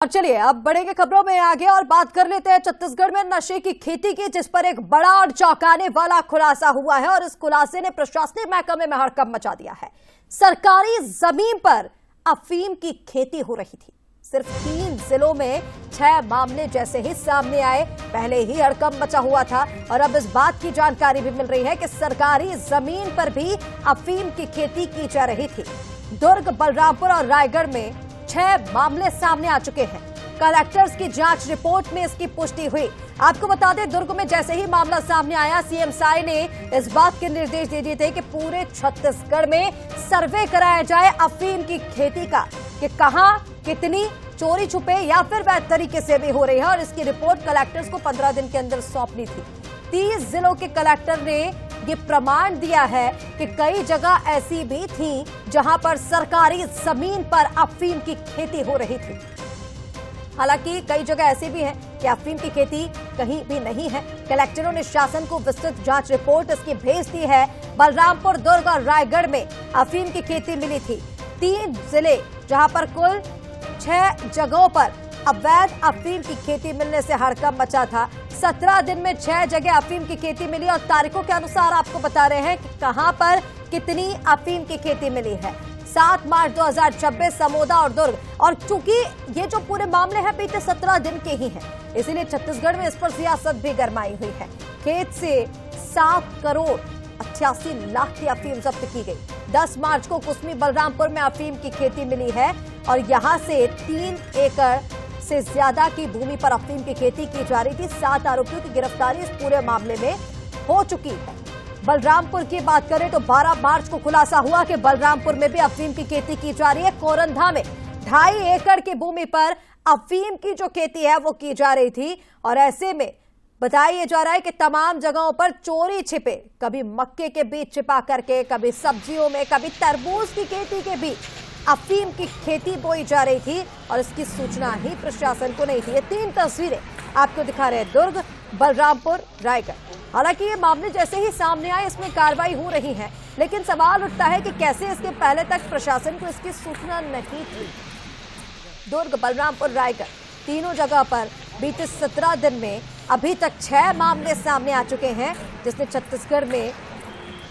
और चलिए अब बढ़ेंगे खबरों में आगे और बात कर लेते हैं छत्तीसगढ़ में नशे की खेती की, जिस पर एक बड़ा और चौंकाने वाला खुलासा हुआ है और इस खुलासे ने प्रशासनिक महकमे में हड़कंप मचा दिया है। सरकारी जमीन पर अफीम की खेती हो रही थी। सिर्फ 3 जिलों में 6 मामले जैसे ही सामने आए, पहले ही हड़कंप मचा हुआ था और अब इस बात की जानकारी भी मिल रही है कि सरकारी जमीन पर भी अफीम की खेती की जा रही थी। दुर्ग, बलरामपुर और रायगढ़ में 6 मामले सामने आ चुके हैं। कलेक्टर्स की जांच रिपोर्ट में इसकी पुष्टि हुई। आपको बता दें, दुर्ग में जैसे ही मामला सामने आया, सीएम साय ने इस बात के निर्देश दे दिए थे कि पूरे छत्तीसगढ़ में सर्वे कराया जाए अफीम की खेती का, कि कहां कितनी चोरी छुपे या फिर वैध तरीके से भी हो रही है और इसकी रिपोर्ट कलेक्टर्स को 15 दिन के अंदर सौंपनी थी। 30 जिलों के कलेक्टर ने ये प्रमाण दिया है कि कई जगह ऐसी भी थी जहां पर सरकारी जमीन पर अफीम की खेती हो रही थी। हालांकि कई जगह ऐसे भी हैं कि अफीम की खेती कहीं भी नहीं है। कलेक्टरों ने शासन को विस्तृत जांच रिपोर्ट इसकी भेज दी है। बलरामपुर, दुर्ग और रायगढ़ में अफीम की खेती मिली थी। 3 जिले जहां पर कुल 6 जगहों पर अवैध अफीम की खेती मिलने से हड़कंप मचा था। 17 दिन में 6 जगह अफीम की खेती मिली और तारीखों के अनुसार आपको बता रहे हैं कि कहां पर कितनी अफीम की खेती मिली है। 7 मार्च 2026 समोदा और दुर्ग, और चूंकि ये जो पूरे मामले हैं बीते 17 दिन के ही हैं, इसीलिए छत्तीसगढ़ में इस पर सियासत भी गरमाई हुई है। खेत से 7 करोड़ 88 लाख की अफीम जब्त की गई। 10 मार्च को कुसमी बलरामपुर में अफीम की खेती मिली है और यहां से 3 एकड़ से ज्यादा की भूमि पर अफीम की खेती की जा रही थी। 7 आरोपियों की गिरफ्तारी इस पूरे मामले में हो चुकी है। बलरामपुर की बात करें तो 12 मार्च को खुलासा हुआ कि बलरामपुर में भी अफीम की खेती की जा रही है। कोरंधा में 2.5 एकड़ की भूमि पर अफीम की जो खेती है वो की जा रही थी और ऐसे में बताया जा रहा है कि तमाम जगहों पर चोरी छिपे, कभी मक्के के बीज छिपा करके, कभी सब्जियों में, कभी तरबूज की खेती के बीच अफीम की खेती बोई जा रही थी और इसकी सूचना ही प्रशासन को नहीं थी। ये 3 तस्वीरें आपको दिखा रहे हैं, दुर्ग, बलरामपुर, रायगढ़। हालांकि ये मामले जैसे ही सामने आए इसमें कार्रवाई हो रही है, लेकिन सवाल उठता है कि कैसे इसके पहले तक प्रशासन को इसकी सूचना नहीं थी। दुर्ग, बलरामपुर, रायगढ़ तीनों जगह पर बीते 17 दिन में अभी तक 6 मामले सामने आ चुके हैं, जिसने छत्तीसगढ़ में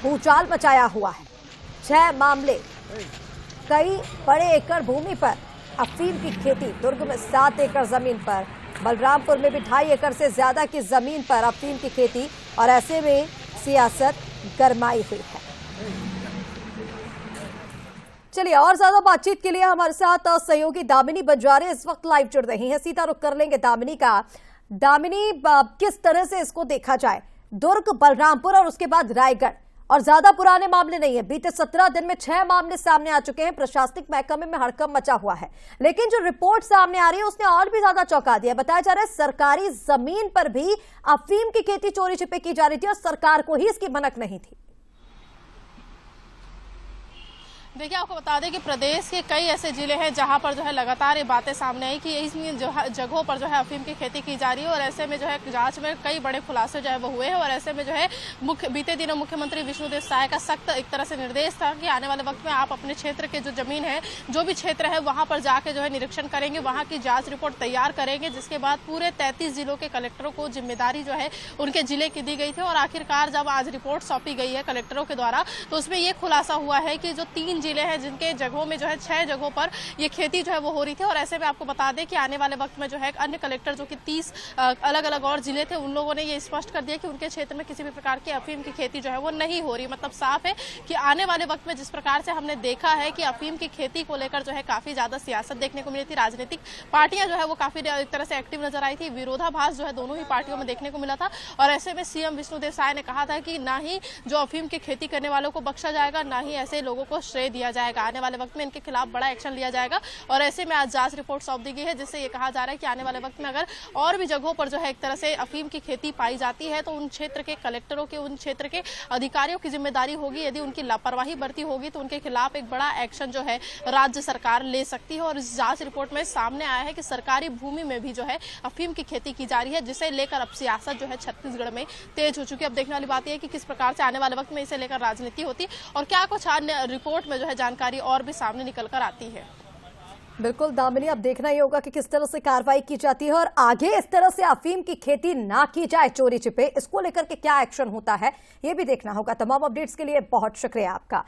भूचाल मचाया हुआ है। 6 मामले, कई बड़े एकड़ भूमि पर अफीम की खेती। दुर्ग में 7 एकड़ जमीन पर, बलरामपुर में भी 2.5 एकड़ से ज्यादा की जमीन पर अफीम की खेती और ऐसे में सियासत गरमाई हुई है। चलिए और ज्यादा बातचीत के लिए हमारे साथ सहयोगी दामिनी बंजारे इस वक्त लाइव जुड़ रही हैं। सीधा रुख कर लेंगे दामिनी का। दामिनी, किस तरह से इसको देखा जाए, दुर्ग, बलरामपुर और उसके बाद रायगढ़, और ज्यादा पुराने मामले नहीं है। बीते 17 दिन में 6 मामले सामने आ चुके हैं। प्रशासनिक महकमे में हड़कंप मचा हुआ है, लेकिन जो रिपोर्ट सामने आ रही है उसने और भी ज्यादा चौंका दिया। बताया जा रहा है सरकारी जमीन पर भी अफीम की खेती चोरी छिपे की जा रही थी और सरकार को ही इसकी भनक नहीं थी। देखिए, आपको बता दें कि प्रदेश के कई ऐसे जिले हैं जहां पर जो है लगातार ये बातें सामने आई कि इसमें जो है जगहों पर जो है अफीम की खेती की जा रही है और ऐसे में जो है जांच में कई बड़े खुलासे जो है वो हुए हैं और ऐसे में जो है बीते दिनों मुख्यमंत्री विष्णुदेव साय का सख्त एक तरह से निर्देश था कि आने वाले वक्त में आप अपने क्षेत्र के जो जमीन है, जो भी क्षेत्र है, वहां पर जाके जो है निरीक्षण करेंगे, वहां की जाँच रिपोर्ट तैयार करेंगे, जिसके बाद पूरे 33 जिलों के कलेक्टरों को जिम्मेदारी जो है उनके जिले की दी गई थी। और आखिरकार जब आज रिपोर्ट सौंपी गई है कलेक्टरों के द्वारा, तो उसमें यह खुलासा हुआ है कि जो 3 जिले हैं जिनके जगहों में जो है 6 जगहों पर ये खेती जो है वो हो रही थी। और ऐसे में आपको बता दें कि आने वाले वक्त में जो है अन्य कलेक्टर जो कि 30 अलग अलग और जिले थे, उन लोगों ने ये स्पष्ट कर दिया कि उनके क्षेत्र में किसी भी प्रकार की अफीम की खेती जो है वो नहीं हो रही। मतलब साफ है कि आने वाले वक्त में जिस प्रकार से हमने देखा है कि अफीम की खेती को लेकर जो है काफी ज्यादा सियासत देखने को मिली थी, राजनीतिक पार्टियां जो है वो काफी एक तरह से एक्टिव नजर आई थी, विरोधाभास जो है दोनों ही पार्टियों में देखने को मिला था। और ऐसे में सीएम विष्णुदेव साय ने कहा था कि ना ही जो अफीम की खेती करने वालों को बख्शा जाएगा, ना ही ऐसे लोगों को श्रेय दिया जाएगा। आने वाले वक्त में इनके खिलाफ बड़ा एक्शन लिया जाएगा और ऐसे में आज जांच रिपोर्ट सौंप दी गई है, जिससे ये कहा जा रहा है कि आने वाले वक्त में अगर और भी जगहों पर जो है एक तरह से अफीम की खेती पाई जाती है तो उन क्षेत्र के कलेक्टरों के, उन क्षेत्र के अधिकारियों की जिम्मेदारी होगी। यदि उनकी लापरवाही बरती होगी तो उनके खिलाफ एक बड़ा एक्शन जो है राज्य सरकार ले सकती है। और इस जांच रिपोर्ट में सामने आया है कि सरकारी भूमि में भी जो है अफीम की खेती की जा रही है, जिसे लेकर अब सियासत जो है छत्तीसगढ़ में तेज हो चुकी है। अब देखने वाली बात यह है कि किस प्रकार से आने वाले वक्त में इसे लेकर राजनीति होती और क्या कुछ अन्य रिपोर्ट में जो है जानकारी और भी सामने निकल कर आती है। बिल्कुल दामिनी, अब देखना ही होगा कि किस तरह से कार्रवाई की जाती है और आगे इस तरह से अफीम की खेती ना की जाए चोरी छिपे, इसको लेकर के क्या एक्शन होता है ये भी देखना होगा। तमाम अपडेट्स के लिए बहुत शुक्रिया आपका।